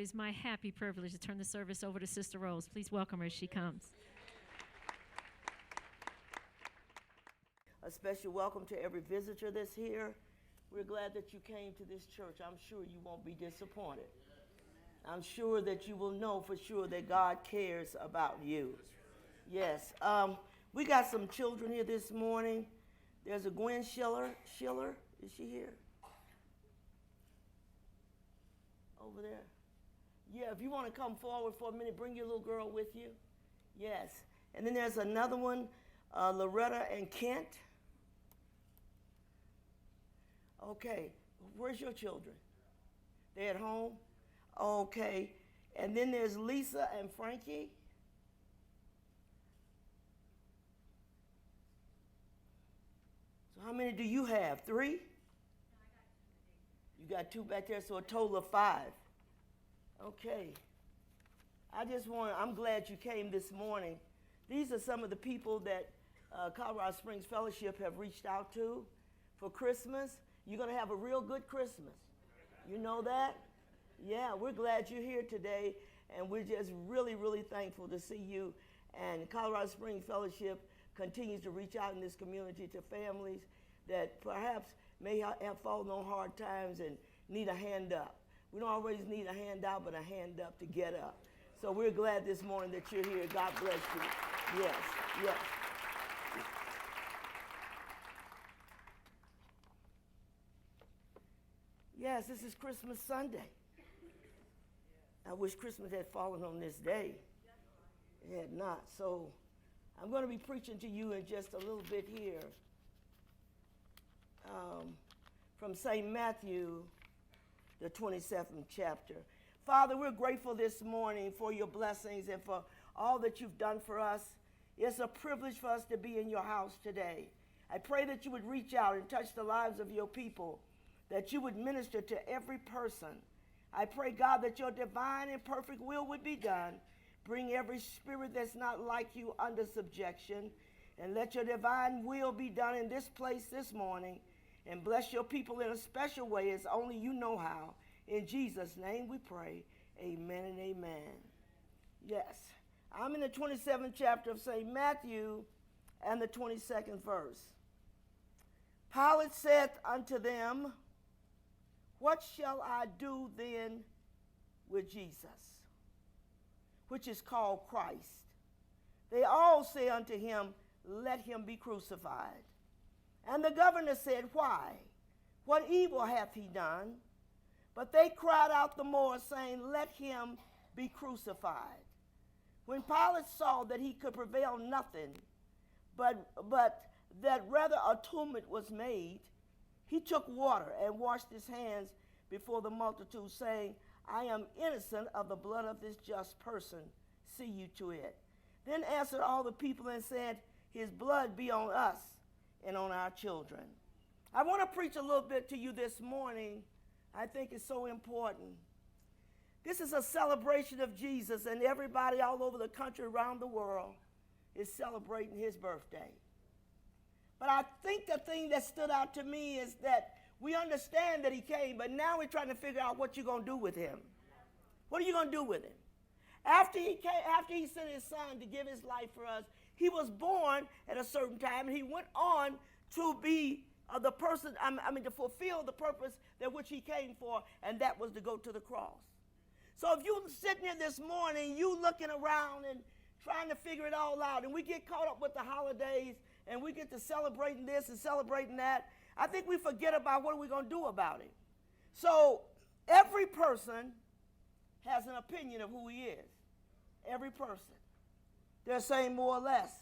It is my happy privilege to turn the service over to Sister Rose. Please welcome her as she comes. A special welcome to every visitor that's here. We're glad that you came to this church. I'm sure you won't be disappointed. I'm sure that you will know for sure that God cares about you. Yes. We got some children here this morning. There's a Gwen Schiller. Is she here? Over there. Yeah, if you want to come forward for a minute, bring your little girl with you. Yes. And then there's another one, Loretta and Kent. Okay. Where's your children? They at home? Okay. And then there's Lisa and Frankie. So how many do you have? 3? No, you got 2 back there, so a total of 5. Okay. I'm glad you came this morning. These are some of the people that Colorado Springs Fellowship have reached out to for Christmas. You're going to have a real good Christmas. You know that? Yeah, we're glad you're here today, and we're just really, really thankful to see you. And Colorado Springs Fellowship continues to reach out in this community to families that perhaps may have fallen on hard times and need a hand up. We don't always need a hand out, but a hand up to get up. So we're glad this morning that you're here. God bless you. Yes, yes. Yes, this is Christmas Sunday. I wish Christmas had fallen on this day. It had not. So I'm going to be preaching to you in just a little bit here from St. Matthew, the 27th chapter. Father, we're grateful this morning for your blessings and for all that you've done for us. It's a privilege for us to be in your house today. I pray that you would reach out and touch the lives of your people, that you would minister to every person. I pray, God, that your divine and perfect will would be done. Bring every spirit that's not like you under subjection, and let your divine will be done in this place this morning, and bless your people in a special way as only you know how. In Jesus' name we pray. Amen and amen. Yes, I'm in the 27th chapter of St. Matthew and the 22nd verse. Pilate said unto them, what shall I do then with Jesus, which is called Christ? They all say unto him, let him be crucified. And the governor said, why? What evil hath he done? But they cried out the more, saying, let him be crucified. When Pilate saw that he could prevail nothing, but that rather a tumult was made, he took water and washed his hands before the multitude, saying, I am innocent of the blood of this just person. See you to it. Then answered all the people and said, his blood be on us and on our children. I want to preach a little bit to you this morning. I think it's so important. This is a celebration of Jesus, and everybody all over the country, around the world, is celebrating his birthday. But I think the thing that stood out to me is that we understand that he came, but now we're trying to figure out what you're going to do with him. What are you going to do with him? After he sent his son to give his life for us, he was born at a certain time, and he went on to be the person, to fulfill the purpose that which he came for, and that was to go to the cross. So if you're sitting here this morning, you looking around and trying to figure it all out, and we get caught up with the holidays, and we get to celebrating this and celebrating that, I think we forget about what are we going to do about it. So every person has an opinion of who he is. Every person. They're saying more or less.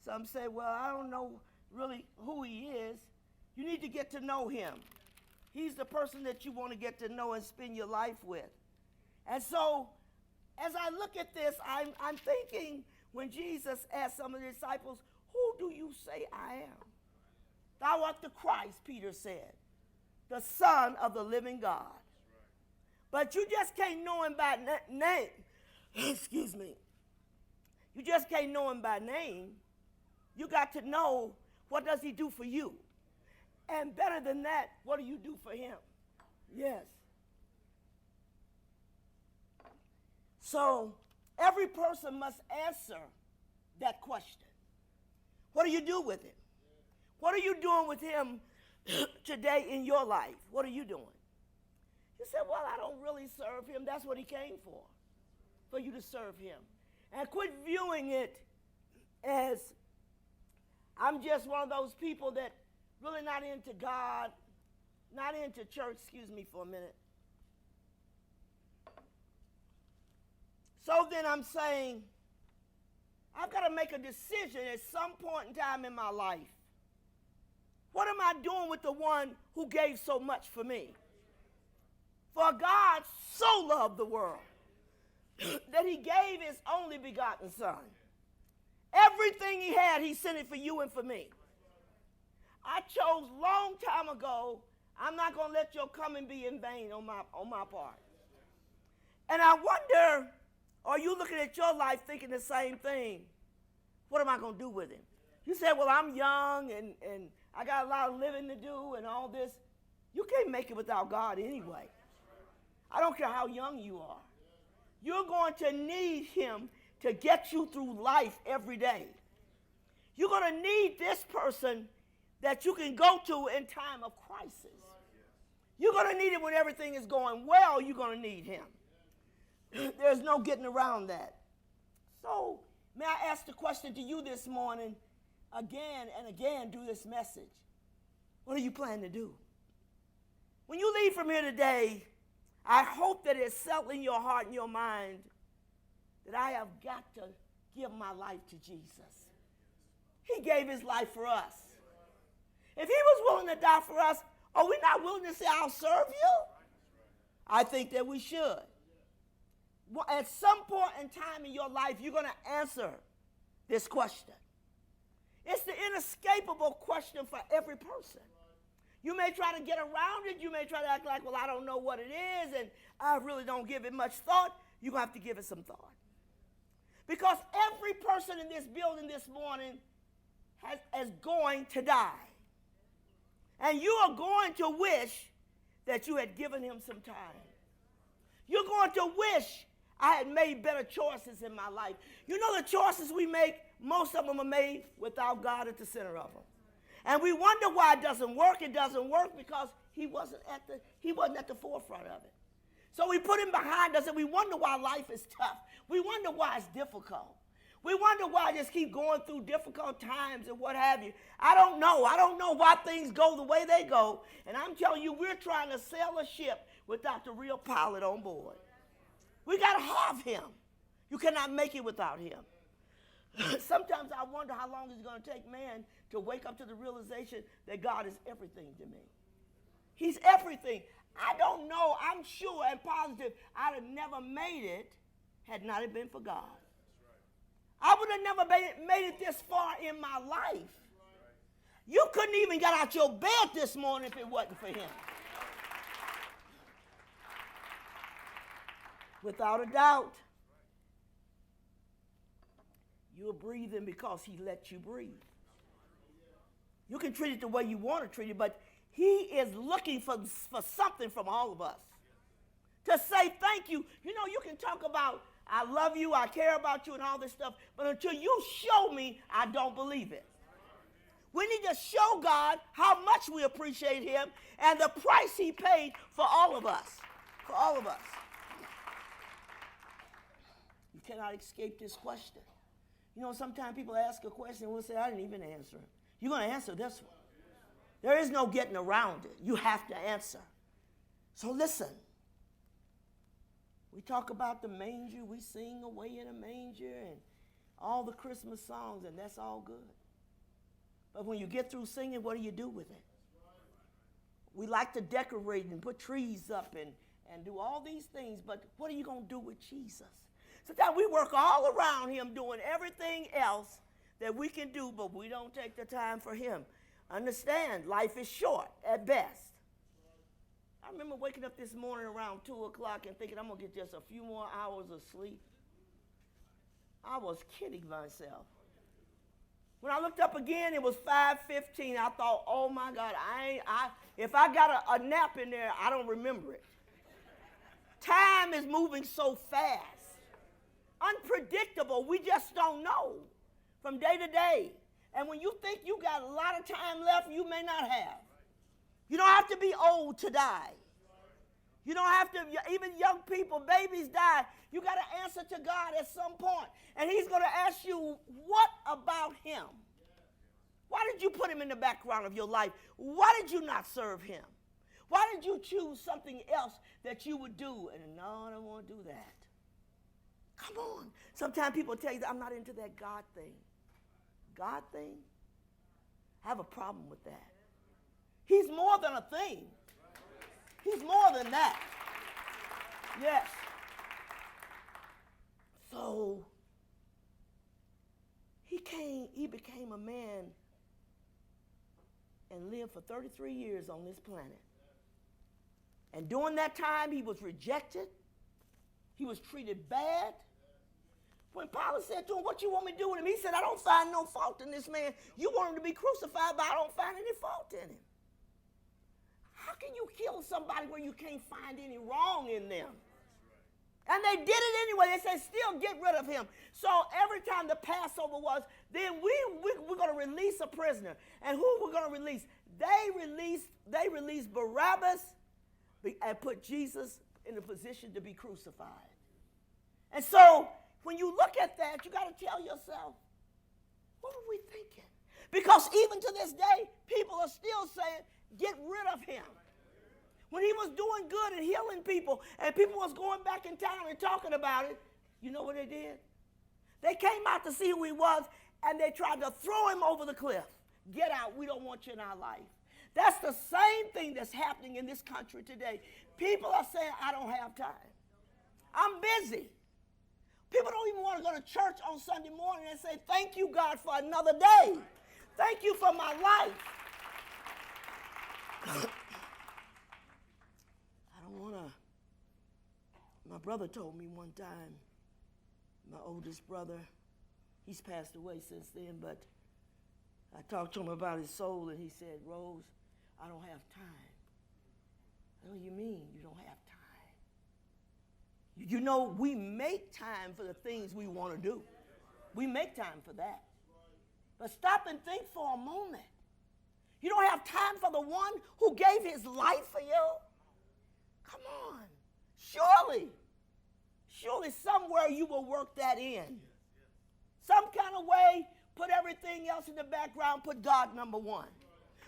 Some say, well, I don't know really who he is. You need to get to know him. He's the person that you want to get to know and spend your life with. And so as I look at this, I'm thinking when Jesus asked some of the disciples, who do you say I am? Thou art the Christ, Peter said, the Son of the living God. But you just can't know him by name. Excuse me. You just can't know him by name. You got to know, what does he do for you? And better than that, what do you do for him? Yes. So every person must answer that question. What do you do with him? What are you doing with him today in your life? What are you doing? You said, well, I don't really serve him. That's what he came for you to serve him. And quit viewing it as I'm just one of those people that really not into God, not into church. Excuse me for a minute. So then I'm saying, I've got to make a decision at some point in time in my life. What am I doing with the one who gave so much for me? For God so loved the world that he gave his only begotten son. Everything he had, he sent it for you and for me. I chose long time ago, I'm not going to let your coming be in vain on my part. And I wonder, are you looking at your life thinking the same thing? What am I going to do with him? You said, well, I'm young and I got a lot of living to do and all this. You can't make it without God anyway. I don't care how young you are. You're going to need him to get you through life every day. You're going to need this person that you can go to in time of crisis. You're going to need him when everything is going well. You're going to need him. There's no getting around that. So may I ask the question to you this morning again and again through this message? What are you planning to do? When you leave from here today, I hope that it's settled in your heart and your mind that I have got to give my life to Jesus. He gave his life for us. If he was willing to die for us, are we not willing to say, I'll serve you? I think that we should. Well, at some point in time in your life, you're going to answer this question. It's the inescapable question for every person. You may try to get around it. You may try to act like, well, I don't know what it is, and I really don't give it much thought. You're going to have to give it some thought. Because every person in this building this morning is going to die. And you are going to wish that you had given him some time. You're going to wish I had made better choices in my life. You know, the choices we make, most of them are made without God at the center of them. And we wonder why it doesn't work. It doesn't work because he wasn't at the forefront of it. So we put him behind us and we wonder why life is tough. We wonder why it's difficult. We wonder why I just keep going through difficult times and what have you. I don't know. I don't know why things go the way they go. And I'm telling you, we're trying to sail a ship without the real pilot on board. We got to have him. You cannot make it without him. Sometimes I wonder how long it's going to take man to wake up to the realization that God is everything to me. He's everything. I don't know. I'm sure and positive I'd have never made it had not it been for God. I would have never made it this far in my life. You couldn't even get out your bed this morning if it wasn't for him. Without a doubt, you're breathing because he let you breathe. You can treat it the way you want to treat it, but he is looking for something from all of us. To say thank you. You know, you can talk about, I love you, I care about you, and all this stuff, but until you show me, I don't believe it. We need to show God how much we appreciate him and the price he paid for all of us. For all of us. You cannot escape this question. You know, sometimes people ask a question and we'll say, I didn't even answer it. You're going to answer this one. There is no getting around it. You have to answer. So listen. We talk about the manger. We sing Away in a Manger and all the Christmas songs, and that's all good. But when you get through singing, what do you do with it? We like to decorate and put trees up and do all these things, but what are you going to do with Jesus? Sometimes we work all around him doing everything else that we can do, but we don't take the time for him. Understand, life is short at best. I remember waking up this morning around 2 o'clock and thinking I'm going to get just a few more hours of sleep. I was kidding myself. When I looked up again, it was 5:15. I thought, oh my God, if I got a nap in there, I don't remember it. Time is moving so fast. unpredictable. We just don't know from day to day. And when you think you got a lot of time left, you may not have. You don't have to be old to die. You don't have to, even young people, babies die. You got to answer to God at some point. And he's going to ask you, what about him? Why did you put him in the background of your life? Why did you not serve him? Why did you choose something else that you would do? And no, I don't want to do that. Come on. Sometimes people tell you, I'm not into that God thing. God thing? I have a problem with that. He's more than a thing. He's more than that. Yes. So he became a man and lived for 33 years on this planet. And during that time, he was rejected. He was treated bad. When Pilate said to him, what you want me to do with him? He said, I don't find no fault in this man. You want him to be crucified, but I don't find any fault in him. How can you kill somebody where you can't find any wrong in them? And they did it anyway. They said, still get rid of him. So every time the Passover was, then we're going to release a prisoner. And who we're going to release? They released Barabbas and put Jesus in a position to be crucified. And so when you look at that, you got to tell yourself, what were we thinking? Because even to this day, people are still saying, get rid of him. When he was doing good and healing people, and people was going back in town and talking about it, you know what they did? They came out to see who he was, and they tried to throw him over the cliff. Get out. We don't want you in our life. That's the same thing that's happening in this country today. People are saying, I don't have time. I'm busy. People don't even want to go to church on Sunday morning and say, thank you, God, for another day. Thank you for my life. My brother told me one time, my oldest brother, he's passed away since then, but I talked to him about his soul, and he said, Rose, I don't have time. What do you mean you don't have time? You know, we make time for the things we want to do. We make time for that. But stop and think for a moment. You don't have time for the one who gave his life for you? Come on. Surely somewhere you will work that in. Some kind of way, put everything else in the background, put God number one.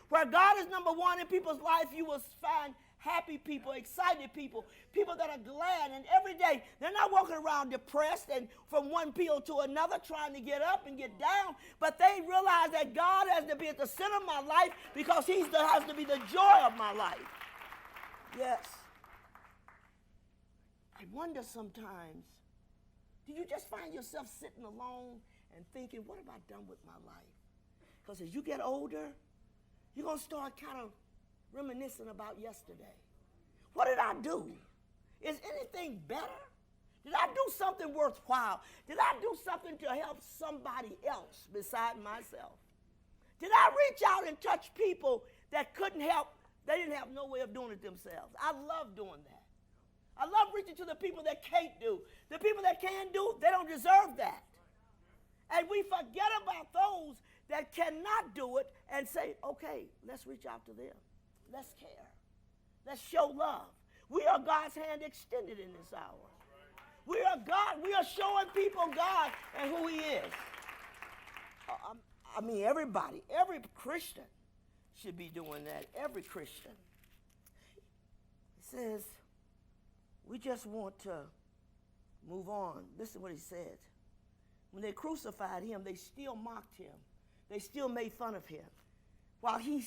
Where God is number one in people's life, you will find happy people, excited people, people that are glad. And every day, they're not walking around depressed and from one pill to another trying to get up and get down, but they realize that God has to be at the center of my life because he has to be the joy of my life. Yes. I wonder sometimes, do you just find yourself sitting alone and thinking, what have I done with my life? Because as you get older, you're going to start kind of reminiscing about yesterday. What did I do? Is anything better? Did I do something worthwhile? Did I do something to help somebody else beside myself? Did I reach out and touch people that couldn't help? They didn't have no way of doing it themselves. I love doing that. I love reaching to the people that can't do. The people that can do, they don't deserve that. And we forget about those that cannot do it and say, okay, let's reach out to them. Let's care. Let's show love. We are God's hand extended in this hour. We are God. We are showing people God and who he is. I mean, everybody, every Christian should be doing that. Every Christian. He says, we just want to move on. Listen to what he said. When they crucified him, they still mocked him. They still made fun of him. While he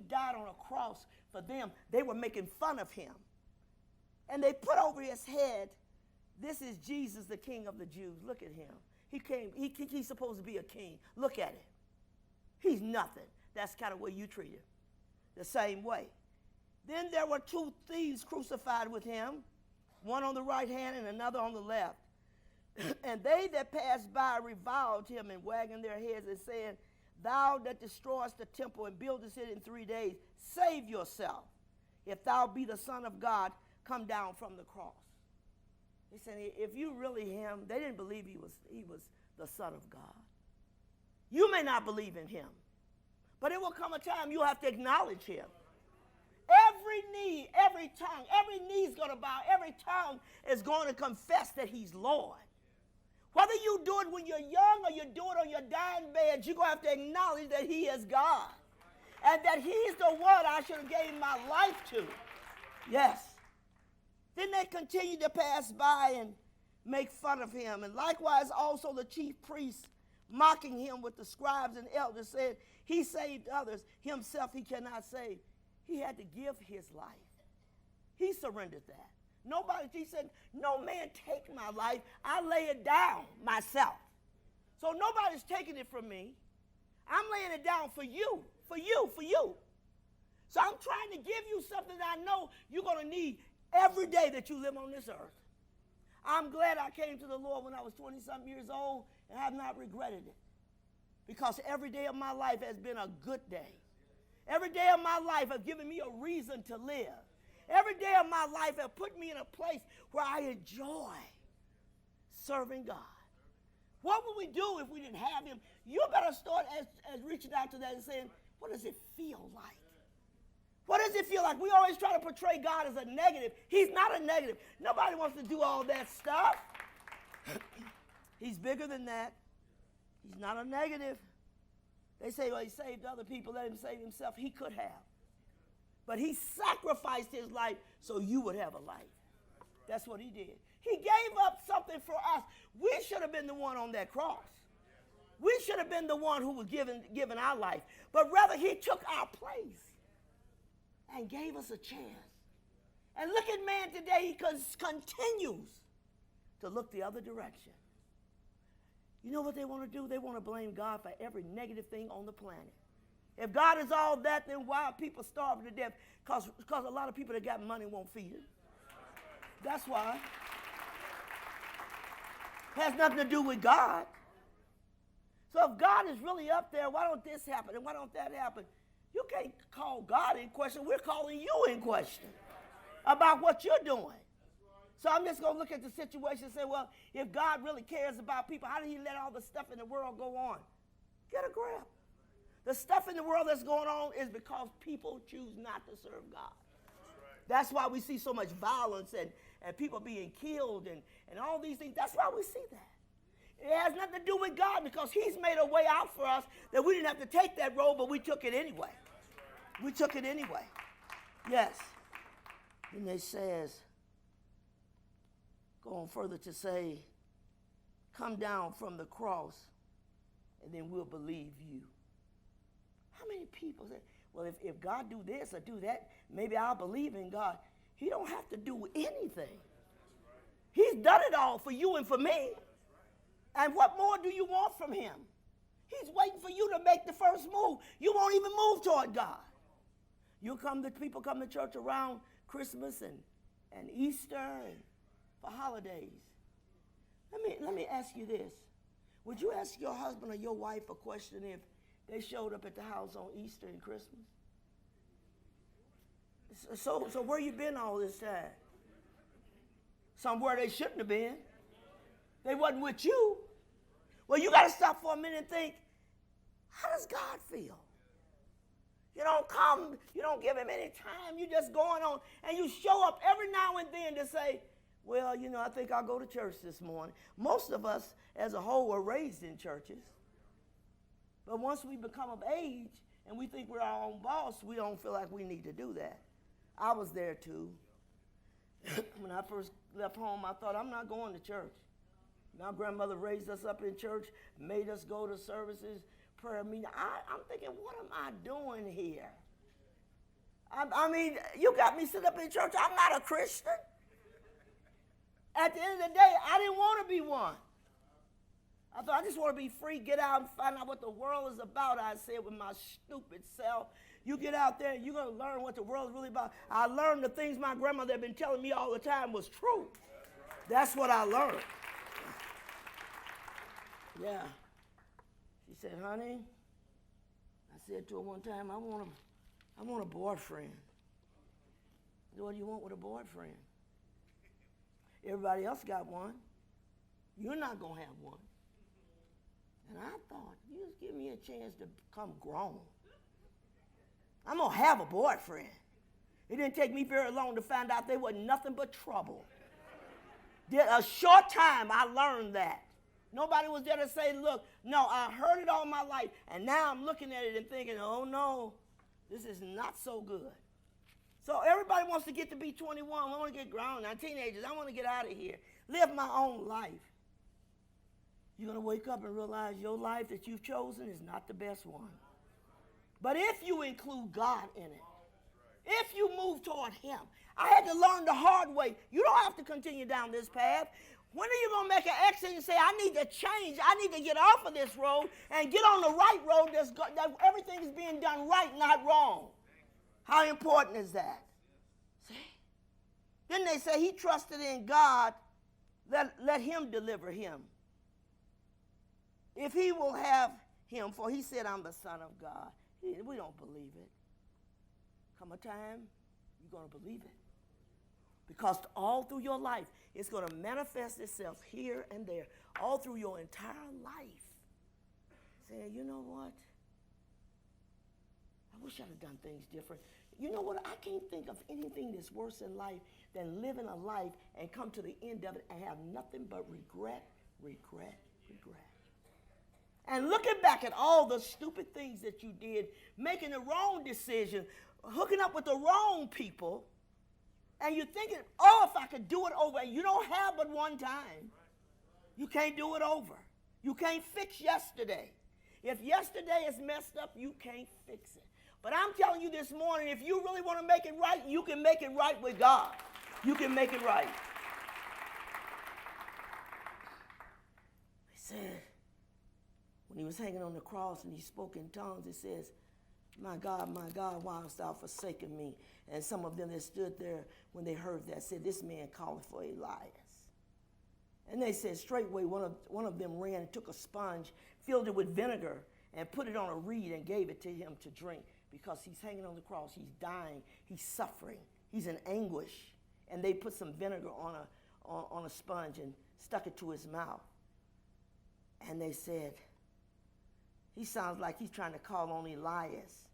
died on a cross for them, they were making fun of him. And they put over his head, this is Jesus, the King of the Jews. Look at him. He's supposed to be a king. Look at him. He's nothing. That's kind of way you treat him. The same way. Then there were two thieves crucified with him, one on the right hand and another on the left. And they that passed by reviled him and wagging their heads and saying, thou that destroyest the temple and buildest it in 3 days, save yourself. If thou be the Son of God, come down from the cross. He said, if you really him, they didn't believe he was the Son of God. You may not believe in him, but it will come a time you'll have to acknowledge him. Every knee, every tongue, every knee is going to bow. Every tongue is going to confess that he's Lord. Whether you do it when you're young or you do it on your dying bed, you're going to have to acknowledge that he is God and that he's the one I should have gave my life to. Yes. Then they continued to pass by and make fun of him. And likewise also the chief priests, mocking him with the scribes and elders, said, he saved others, himself he cannot save. He had to give his life. He surrendered that. Nobody, he said, no man take my life. I lay it down myself. So nobody's taking it from me. I'm laying it down for you, for you, for you. So I'm trying to give you something that I know you're going to need every day that you live on this earth. I'm glad I came to the Lord when I was 20-something years old, and I have not regretted it. Because every day of my life has been a good day. Every day of my life has given me a reason to live. Every day of my life has put me in a place where I enjoy serving God. What would we do if we didn't have him? You better start as reaching out to that and saying, what does it feel like? What does it feel like? We always try to portray God as a negative. He's not a negative. Nobody wants to do all that stuff. He's bigger than that. He's not a negative. They say, well, he saved other people, let him save himself. He could have. But he sacrificed his life so you would have a life. That's what he did. He gave up something for us. We should have been the one on that cross. We should have been the one who was given our life. But rather, he took our place and gave us a chance. And look at man today. He continues to look the other direction. You know what they want to do? They want to blame God for every negative thing on the planet. If God is all that, then why are people starving to death? Because a lot of people that got money won't feed them. That's why. Has nothing to do with God. So if God is really up there, why don't this happen and why don't that happen? You can't call God in question. We're calling you in question about what you're doing. So I'm just going to look at the situation and say, well, if God really cares about people, how did he let all the stuff in the world go on? Get a grip. The stuff in the world that's going on is because people choose not to serve God. That's why we see so much violence and people being killed and all these things. That's why we see that. It has nothing to do with God because he's made a way out for us that we didn't have to take that road, but we took it anyway. We took it anyway. Yes. And it says, go on further to say, come down from the cross and then we'll believe you. How many people say, well, if God do this or do that, maybe I'll believe in God. He don't have to do anything. He's done it all for you and for me. And what more do you want from him? He's waiting for you to make the first move. You won't even move toward God. People come to church around Christmas and Easter and for holidays. Let me ask you this. Would you ask your husband or your wife a question if they showed up at the house on Easter and Christmas? So where you been all this time? Somewhere they shouldn't have been. They wasn't with you. Well, you got to stop for a minute and think, how does God feel? You don't come, you don't give him any time. You're just going on, and you show up every now and then to say, well, I think I'll go to church this morning. Most of us, as a whole, were raised in churches. But once we become of age and we think we're our own boss, we don't feel like we need to do that. I was there too. When I first left home, I thought, I'm not going to church. My grandmother raised us up in church, made us go to services, prayer meeting. I'm thinking, what am I doing here? I mean, you got me sit up in church. I'm not a Christian. At the end of the day, I didn't want to be one. I thought, I just want to be free, get out and find out what the world is about, I said with my stupid self. You get out there and you're going to learn what the world is really about. I learned the things my grandmother had been telling me all the time was true. That's what I learned. Yeah. She said, honey, I said to her one time, I want a boyfriend. What do you want with a boyfriend? Everybody else got one. You're not going to have one. And I thought, you just give me a chance to become grown. I'm going to have a boyfriend. It didn't take me very long to find out they were nothing but trouble. A short time, I learned that. Nobody was there to say, look, no, I heard it all my life, and now I'm looking at it and thinking, oh, no, this is not so good. So everybody wants to get to be 21. I want to get grown. Now, teenagers, I want to get out of here. Live my own life. You're going to wake up and realize your life that you've chosen is not the best one. But if you include God in it, if you move toward him, I had to learn the hard way. You don't have to continue down this path. When are you going to make an exit and say, I need to change, I need to get off of this road and get on the right road that everything is being done right, not wrong? How important is that? See? Then they say he trusted in God, let him deliver him. If he will have him, for he said, I'm the Son of God. We don't believe it. Come a time, you're going to believe it. Because all through your life, it's going to manifest itself here and there, all through your entire life. Saying, you know what? I wish I'd have done things different. You know what? I can't think of anything that's worse in life than living a life and come to the end of it and have nothing but regret, regret, regret. And looking back at all the stupid things that you did, making the wrong decision, hooking up with the wrong people, and you're thinking, oh, if I could do it over, and you don't have but one time. You can't do it over. You can't fix yesterday. If yesterday is messed up, you can't fix it. But I'm telling you this morning, if you really want to make it right, you can make it right with God. You can make it right. He said, when he was hanging on the cross and he spoke in tongues, it says, my God, why hast thou forsaken me? And some of them that stood there when they heard that said, this man calleth for Elias. And they said, straightway one of them ran and took a sponge, filled it with vinegar, and put it on a reed and gave it to him to drink, because he's hanging on the cross, he's dying, he's suffering, he's in anguish. And they put some vinegar on a sponge and stuck it to his mouth. And they said, he sounds like he's trying to call on Elias.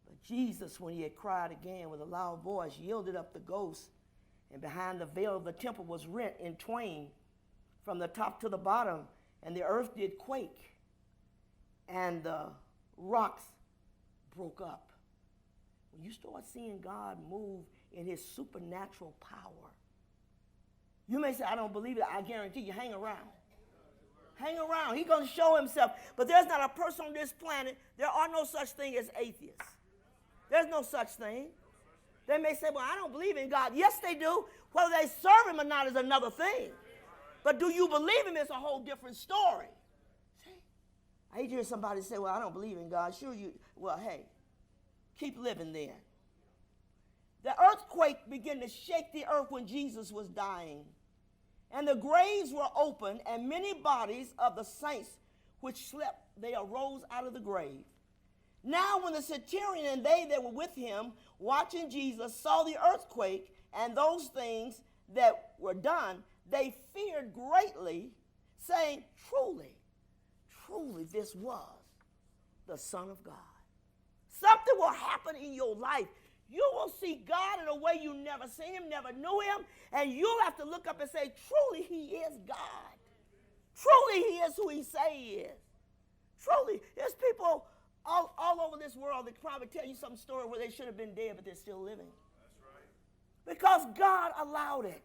But Jesus, when he had cried again with a loud voice, yielded up the ghost, and behind the veil of the temple was rent in twain from the top to the bottom, and the earth did quake, and the rocks broke up. When you start seeing God move in his supernatural power, you may say, I don't believe it. I guarantee you, hang around. Hang around. He's going to show himself. But there's not a person on this planet, there are no such thing as atheists. There's no such thing. They may say, well, I don't believe in God. Yes, they do. Whether they serve him or not is another thing. But do you believe him is a whole different story. See? I hate to hear somebody say, well, I don't believe in God. Sure you, well, hey, keep living then. The earthquake began to shake the earth when Jesus was dying. And the graves were opened, and many bodies of the saints which slept, they arose out of the grave. Now when the centurion and they that were with him, watching Jesus, saw the earthquake and those things that were done, they feared greatly, saying, truly, truly this was the Son of God. Something will happen in your life. You will see God in a way you never seen him, never knew him, and you'll have to look up and say, truly he is God. Truly he is who he say he is. Truly, there's people all over this world that probably tell you some story where they should have been dead, but they're still living. That's right. Because God allowed it.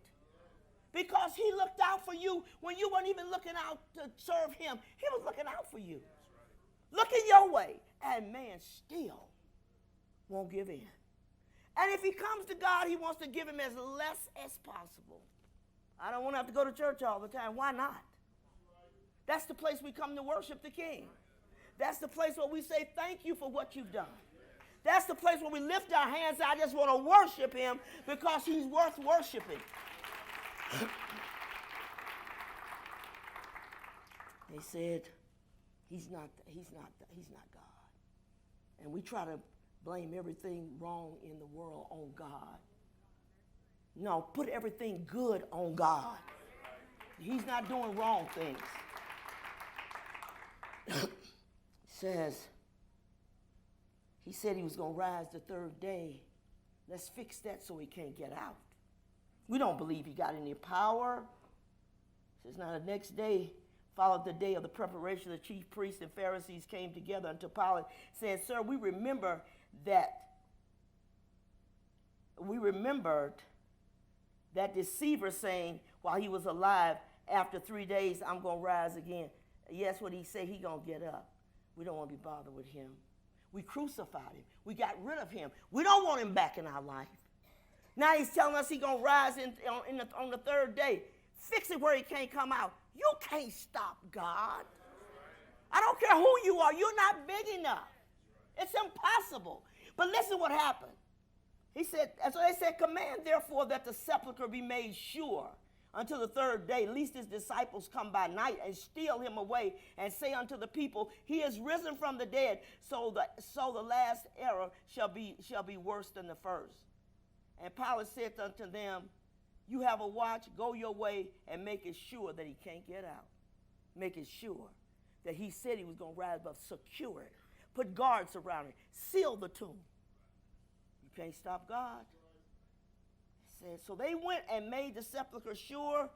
Because he looked out for you when you weren't even looking out to serve him. He was looking out for you. That's right. Looking your way, and man still won't give in. And if he comes to God, he wants to give him as less as possible. I don't want to have to go to church all the time. Why not? That's the place we come to worship the King. That's the place where we say thank you for what you've done. That's the place where we lift our hands. I just want to worship him because he's worth worshiping. They said, he's not God. And we try to blame everything wrong in the world on God. No, put everything good on God. He's not doing wrong things. He said he was going to rise the third day. Let's fix that so he can't get out. We don't believe he got any power. It says, now the next day followed the day of the preparation. The chief priests and Pharisees came together unto Pilate, saying, Sir, we remembered that deceiver saying while he was alive, after 3 days, I'm going to rise again. Yes, what he said, he going to get up. We don't want to be bothered with him. We crucified him. We got rid of him. We don't want him back in our life. Now he's telling us he's going to rise on the third day. Fix it where he can't come out. You can't stop God. I don't care who you are. You're not big enough. It's impossible. But listen what happened. He said, and so they said, command therefore that the sepulchre be made sure until the third day, lest his disciples come by night and steal him away and say unto the people, he is risen from the dead, so the last error shall be worse than the first. And Pilate said unto them, you have a watch, go your way and make it sure that he can't get out. Make it sure that he said he was going to rise, but secure it. Put guards around it. Seal the tomb. You can't stop God. Said, so they went and made the sepulchre sure,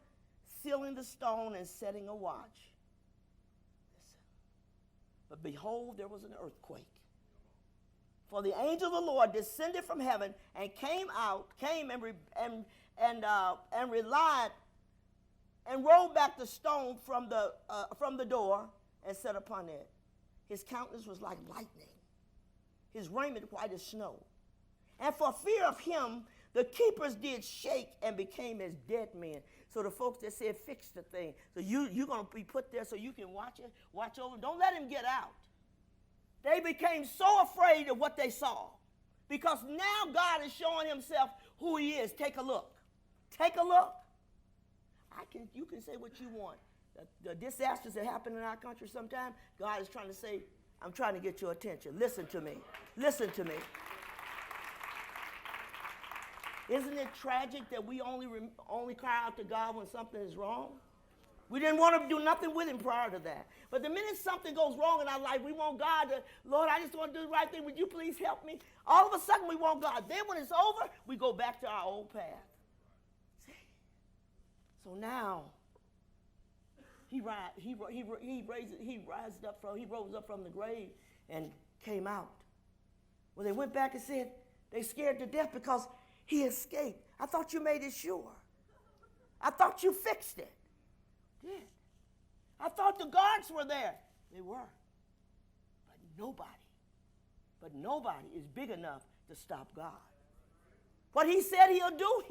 sealing the stone and setting a watch. Listen. But behold, there was an earthquake. For the angel of the Lord descended from heaven and came and relied and rolled back the stone from the door and sat upon it. His countenance was like lightning, his raiment white as snow. And for fear of him, the keepers did shake and became as dead men. So the folks that said, fix the thing. So you're going to be put there so you can watch over. Don't let him get out. They became so afraid of what they saw. Because now God is showing himself who he is. Take a look. Take a look. You can say what you want. The disasters that happen in our country sometimes, God is trying to say, I'm trying to get your attention. Listen to me. Listen to me. Isn't it tragic that we only cry out to God when something is wrong? We didn't want to do nothing with him prior to that. But the minute something goes wrong in our life, we want God to, Lord, I just want to do the right thing. Would you please help me? All of a sudden, we want God. Then when it's over, we go back to our old path. See? So now, he rose up from the grave and came out. Well, they went back and said they scared to death because he escaped. I thought you made it sure. I thought you fixed it. Did. I thought the guards were there. They were. But nobody is big enough to stop God. What he said he'll do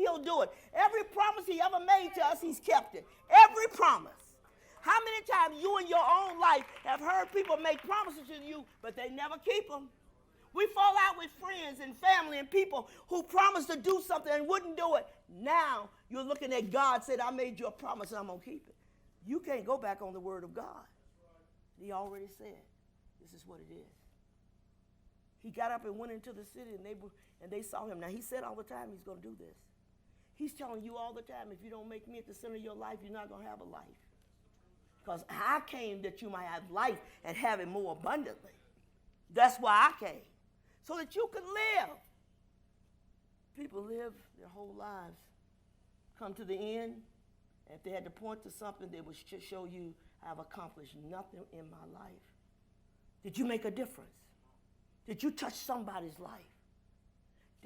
it. Every promise he ever made to us, he's kept it. Every promise. How many times you in your own life have heard people make promises to you, but they never keep them? We fall out with friends and family and people who promised to do something and wouldn't do it. Now you're looking at God, said, I made you a promise and I'm going to keep it. You can't go back on the word of God. He already said, this is what it is. He got up and went into the city and they saw him. Now he said all the time he's going to do this. He's telling you all the time, if you don't make me at the center of your life, you're not going to have a life. Because I came that you might have life and have it more abundantly. That's why I came. So that you could live. People live their whole lives, come to the end, and if they had to point to something, they would show you, I've accomplished nothing in my life. Did you make a difference? Did you touch somebody's life?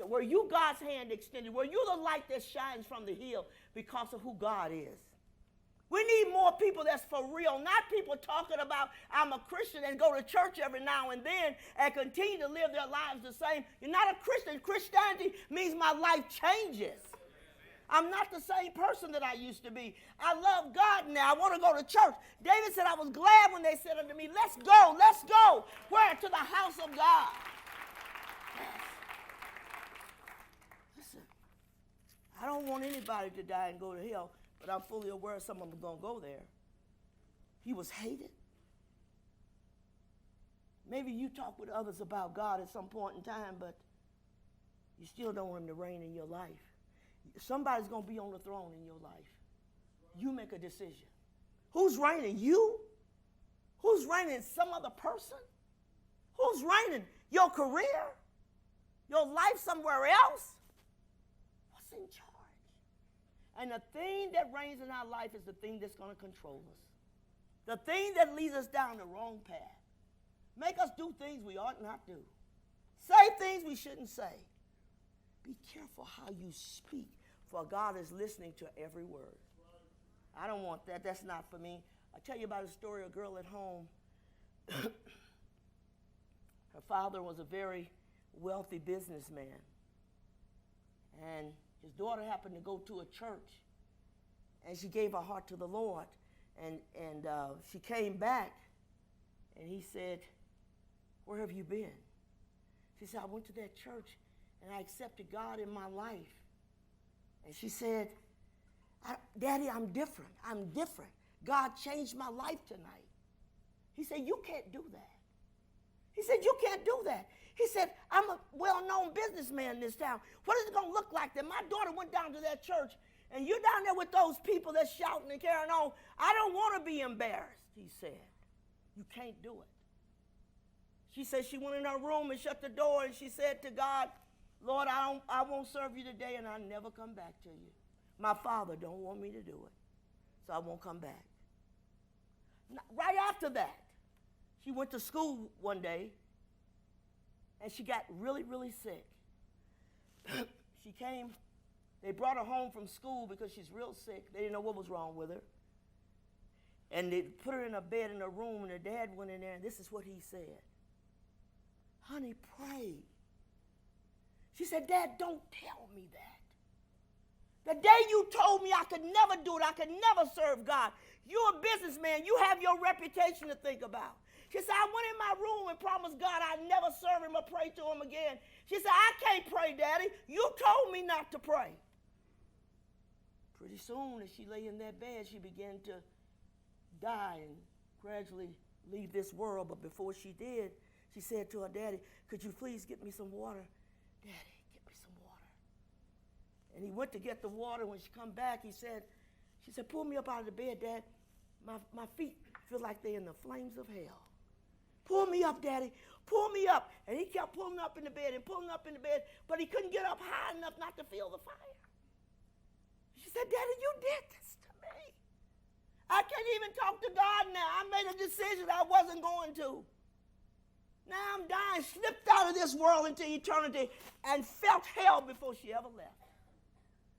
Were you God's hand extended? Were you the light that shines from the hill because of who God is? We need more people that's for real, not people talking about I'm a Christian and go to church every now and then and continue to live their lives the same. You're not a Christian. Christianity means my life changes. I'm not the same person that I used to be. I love God now. I want to go to church. David said, I was glad when they said unto me, let's go, let's go. Where? To the house of God. Yes. Listen, I don't want anybody to die and go to hell. But I'm fully aware some of them are going to go there. He was hated. Maybe you talk with others about God at some point in time, but you still don't want him to reign in your life. Somebody's going to be on the throne in your life. You make a decision. Who's reigning? You? Who's reigning? Some other person? Who's reigning? Your career? Your life somewhere else? What's in charge? And the thing that reigns in our life is the thing that's going to control us. The thing that leads us down the wrong path. Make us do things we ought not do. Say things we shouldn't say. Be careful how you speak, for God is listening to every word. I don't want that. That's not for me. I'll tell you about a story of a girl at home. Her father was a very wealthy businessman. And his daughter happened to go to a church. And she gave her heart to the Lord. And she came back. And he said, "Where have you been?" She said, "I went to that church and I accepted God in my life." And she said, "Daddy, I'm different. I'm different. God changed my life tonight." He said, "You can't do that." He said, "You can't do that." He said, "I'm a well-known businessman in this town. What is it going to look like that my daughter went down to that church and you're down there with those people that's shouting and carrying on? I don't want to be embarrassed," he said. "You can't do it." She said she went in her room and shut the door and she said to God, "Lord, I won't serve you today and I'll never come back to you. My father don't want me to do it, so I won't come back." Right after that, she went to school one day and she got really, really sick. She came, they brought her home from school because she's real sick. They didn't know what was wrong with her. And they put her in a bed in her room, and her dad went in there, and this is what he said. "Honey, pray." She said, "Dad, don't tell me that. The day you told me I could never do it, I could never serve God. You're a businessman. You have your reputation to think about." She said, "I went in my room and promised God I'd never serve him or pray to him again." She said, "I can't pray, Daddy. You told me not to pray." Pretty soon, as she lay in that bed, she began to die and gradually leave this world. But before she did, she said to her daddy, "Could you please get me some water? Daddy, get me some water." And he went to get the water. When she come back, she said, "Pull me up out of the bed, Dad. My feet feel like they're in the flames of hell. Pull me up, Daddy. Pull me up." And he kept pulling up in the bed and pulling up in the bed, but he couldn't get up high enough not to feel the fire. She said, "Daddy, you did this to me. I can't even talk to God now. I made a decision I wasn't going to. Now I'm dying." Slipped out of this world into eternity and felt hell before she ever left.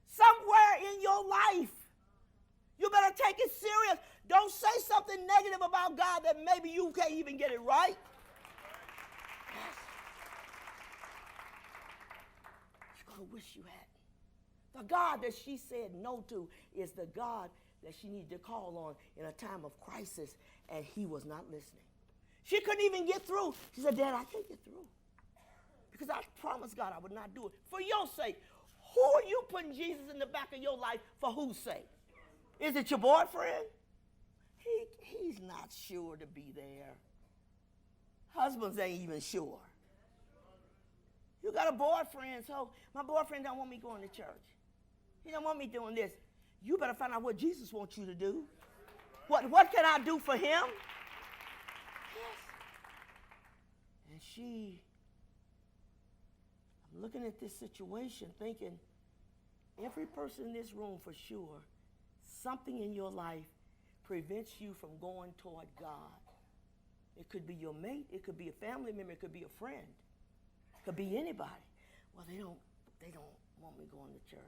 Somewhere in your life, you better take it serious. Don't say something negative about God that maybe you can't even get it right. Yes. You're going to wish you hadn't. The God that she said no to is the God that she needed to call on in a time of crisis, and he was not listening. She couldn't even get through. She said, "Dad, I can't get through because I promised God I would not do it. For your sake." Who are you putting Jesus in the back of your life for whose sake? Is it your boyfriend? He's not sure to be there. Husbands ain't even sure. You got a boyfriend, so my boyfriend don't want me going to church. He don't want me doing this. You better find out what Jesus wants you to do. What can I do for him? Yes. And I'm looking at this situation thinking, every person in this room for sure, something in your life prevents you from going toward God. It could be your mate, it could be a family member, it could be a friend, it could be anybody. Well, they don't want me going to church.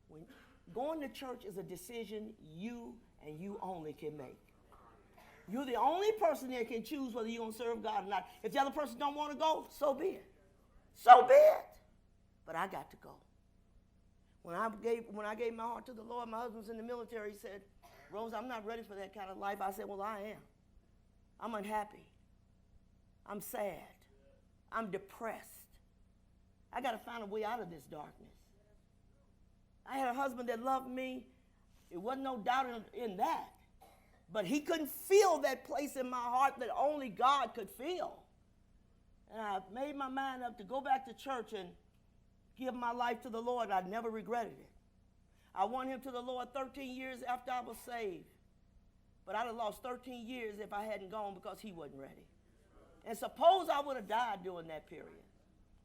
When going to church is a decision you and you only can make. You're the only person that can choose whether you're going to serve God or not. If the other person don't want to go, so be it. So be it. But I got to go. When I gave my heart to the Lord, my husband's in the military. He said, "Rose, I'm not ready for that kind of life." I said, "Well, I am. I'm unhappy. I'm sad. I'm depressed. I got to find a way out of this darkness." I had a husband that loved me. It wasn't no doubt in that. But he couldn't feel that place in my heart that only God could feel. And I made my mind up to go back to church and give my life to the Lord, I never regretted it. I won him to the Lord 13 years after I was saved. But I'd have lost 13 years if I hadn't gone because he wasn't ready. And suppose I would have died during that period.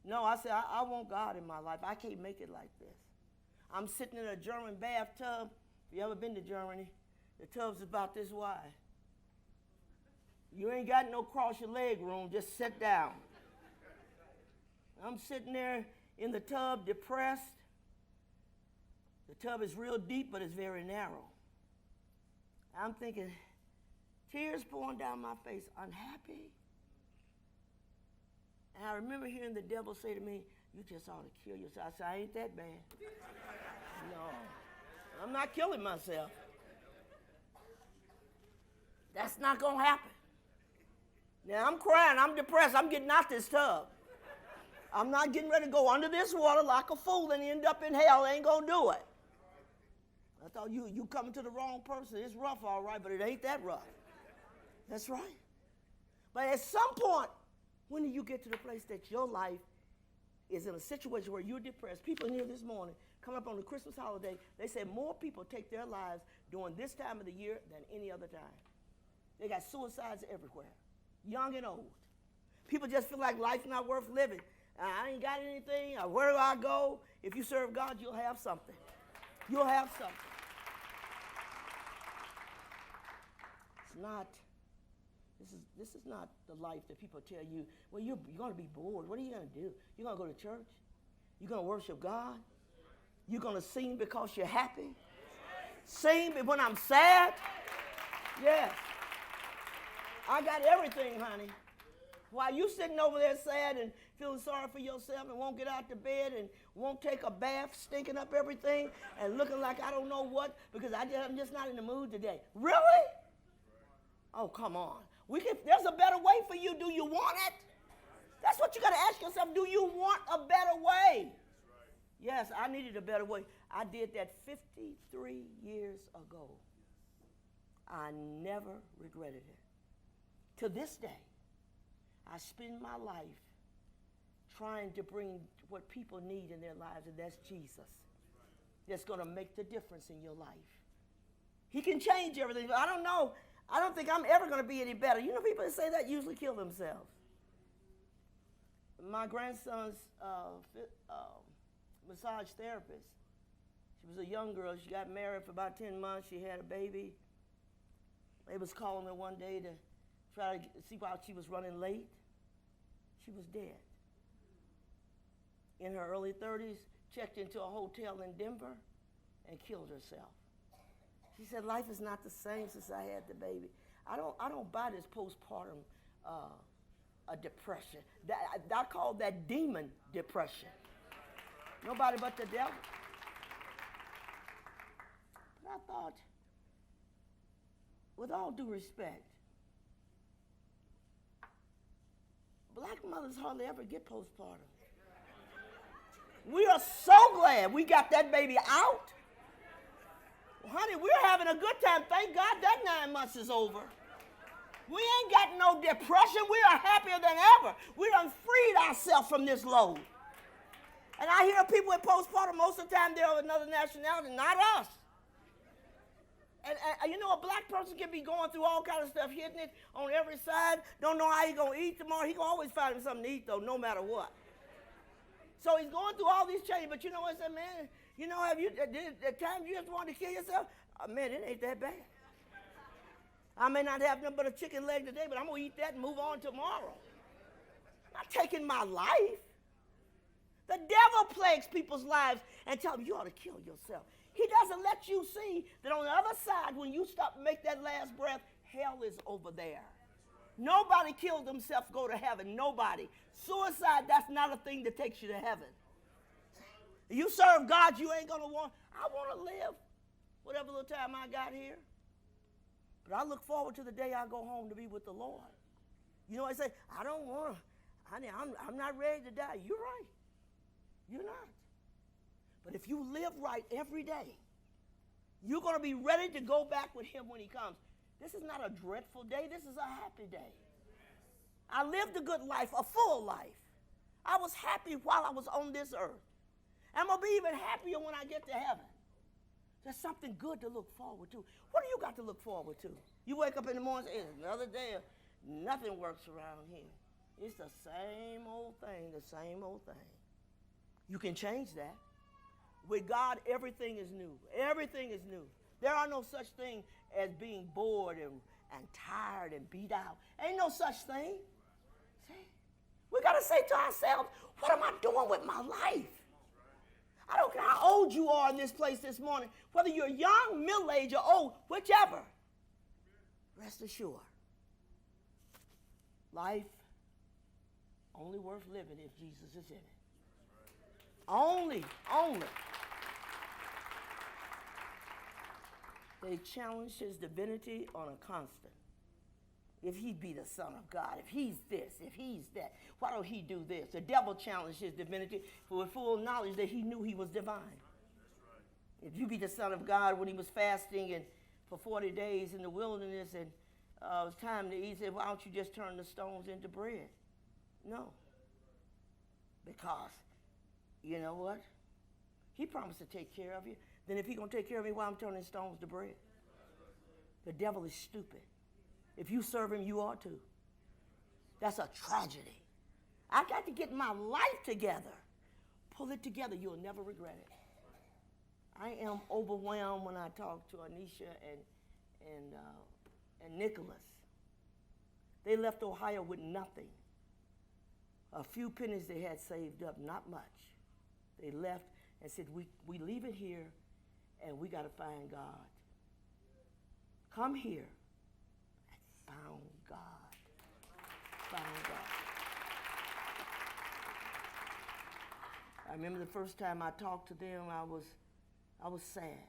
No, I said, I want God in my life. I can't make it like this. I'm sitting in a German bathtub. If you ever been to Germany, the tub's about this wide. You ain't got no cross your leg room, just sit down. I'm sitting there in the tub, depressed. The tub is real deep, but it's very narrow. I'm thinking, tears pouring down my face, unhappy. And I remember hearing the devil say to me, you just ought to kill yourself. I said, I ain't that bad. No, I'm not killing myself. That's not going to happen. Now, I'm crying. I'm depressed. I'm getting out this tub. I'm not getting ready to go under this water like a fool and end up in hell. I ain't going to do it. I thought you coming to the wrong person. It's rough, all right, but it ain't that rough. That's right. But at some point, when do you get to the place that your life is in a situation where you're depressed? People in here this morning, come up on the Christmas holiday, they said more people take their lives during this time of the year than any other time. They got suicides everywhere, young and old. People just feel like life's not worth living. I ain't got anything. Where do I go? If you serve God, you'll have something. You'll have something. It's not, this is not the life that people tell you, well, you're going to be bored. What are you going to do? You're going to go to church? You're going to worship God? You're going to sing because you're happy? Sing when I'm sad? Yes. I got everything, honey. While you sitting over there sad and feeling sorry for yourself and won't get out to bed and won't take a bath, stinking up everything and looking like I don't know what because I'm just not in the mood today. Really? Oh, come on. There's a better way for you. Do you want it? That's what you got to ask yourself. Do you want a better way? Yes, I needed a better way. I did that 53 years ago. I never regretted it. To this day, I spend my life trying to bring what people need in their lives, and that's Jesus. That's going to make the difference in your life. He can change everything. I don't know. I don't think I'm ever going to be any better. You know, people that say that usually kill themselves. My grandson's massage therapist, she was a young girl. She got married for about 10 months. She had a baby. They was calling her one day to try to see why she was running late. She was dead. In her early 30s, checked into a hotel in Denver and killed herself. She said, life is not the same since I had the baby. I don't buy this postpartum a depression. I call that demon depression. Nobody but the devil. But I thought, with all due respect, black mothers hardly ever get postpartum. We are so glad we got that baby out. Honey, we're having a good time. Thank God that 9 months is over. We ain't got no depression. We are happier than ever. We done freed ourselves from this load. And I hear people with postpartum, most of the time they're of another nationality, not us. And you know, a black person can be going through all kinds of stuff, hitting it on every side, don't know how he's going to eat tomorrow. He can always find him something to eat, though, no matter what. So he's going through all these changes. But you know what I said, man? You know, have you, at times you just wanted to kill yourself? Man, it ain't that bad. I may not have nothing but a chicken leg today, but I'm going to eat that and move on tomorrow. I'm not taking my life. The devil plagues people's lives and tells them you ought to kill yourself. He doesn't let you see that on the other side, when you stop and make that last breath, hell is over there. Nobody kills themselves to go to heaven. Nobody. Suicide, that's not a thing that takes you to heaven. You serve God, you ain't going to I want to live whatever little time I got here. But I look forward to the day I go home to be with the Lord. You know, I say, I don't want to, honey, I'm not ready to die. You're right. You're not. But if you live right every day, you're going to be ready to go back with him when he comes. This is not a dreadful day. This is a happy day. I lived a good life, a full life. I was happy while I was on this earth. I'm going to be even happier when I get to heaven. There's something good to look forward to. What do you got to look forward to? You wake up in the morning and say, it's another day. Nothing works around here. It's the same old thing, the same old thing. You can change that. With God, everything is new. Everything is new. There are no such thing as being bored and tired and beat out. Ain't no such thing. See? We got to say to ourselves, what am I doing with my life? I don't care how old you are in this place this morning, whether you're young, middle-aged, or old, whichever. Rest assured, life only worth living if Jesus is in it. Only. They challenge his divinity on a constant. If he be the Son of God, if he's this, if he's that, why don't he do this? The devil challenged his divinity with full knowledge that he knew he was divine. Right. If you be the Son of God, when he was fasting and for 40 days in the wilderness and it was time to eat, he said, why don't you just turn the stones into bread? No. Because, you know what? He promised to take care of you. Then if he's going to take care of me, why I'm turning stones to bread? The devil is stupid. If you serve him, you ought to. That's a tragedy. I got to get my life together. Pull it together. You'll never regret it. I am overwhelmed when I talk to Anisha and Nicholas. They left Ohio with nothing. A few pennies they had saved up, not much. They left and said, we leave it here and we got to find God. Come here. Found God. Found God. I remember the first time I talked to them, I was sad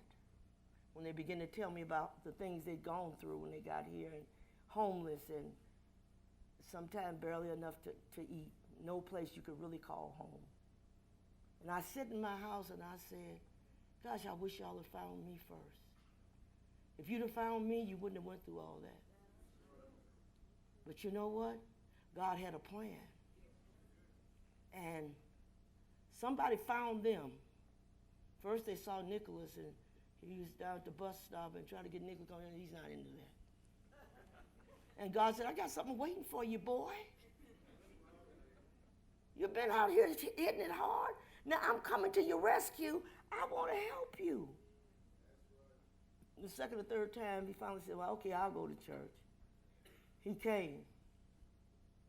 when they began to tell me about the things they'd gone through when they got here, and homeless and sometimes barely enough to eat, no place you could really call home. And I sit in my house and I said, gosh, I wish y'all had found me first. If you'd have found me, you wouldn't have went through all that. But you know what? God had a plan. And somebody found them. First they saw Nicholas, and he was down at the bus stop and tried to get Nicholas on, and he's not into that. And God said, I got something waiting for you, boy. You've been out here hitting it hard. Now I'm coming to your rescue. I want to help you. The second or third time, he finally said, well, okay, I'll go to church. He came.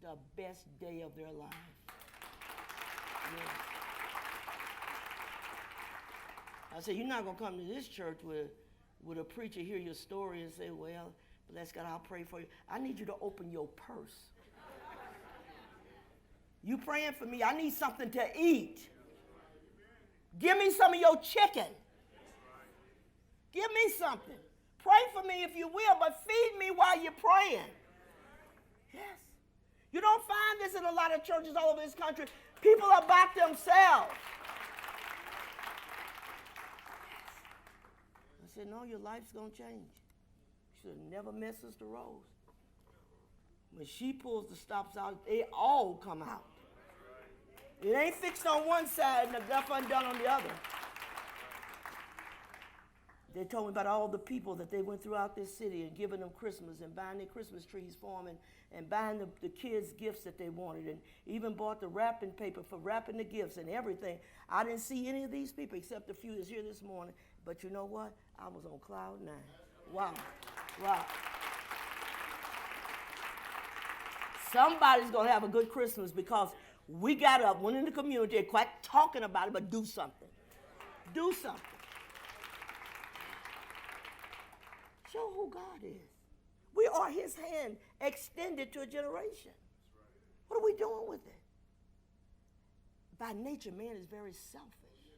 The best day of their life. Yeah. I said, you're not going to come to this church with a preacher hear your story and say, well, bless God, I'll pray for you. I need you to open your purse. You praying for me, I need something to eat. Give me some of your chicken. Give me something. Pray for me if you will, but feed me while you're praying. Yes. You don't find this in a lot of churches all over this country. People are about themselves. I said, no, your life's going to change. You should have never met Sister Rose. When she pulls the stops out, they all come out. It ain't fixed on one side and the duff undone on the other. They told me about all the people that they went throughout this city and giving them Christmas and buying their Christmas trees for them and buying the kids gifts that they wanted, and even bought the wrapping paper for wrapping the gifts and everything. I didn't see any of these people except a few that's here this morning. But you know what? I was on cloud 9. Wow. Wow. Somebody's going to have a good Christmas because we got up, went in the community, and quite talking about it, but do something. Do something. Show who God is. We are his hand extended to a generation. What are we doing with it? By nature, man is very selfish,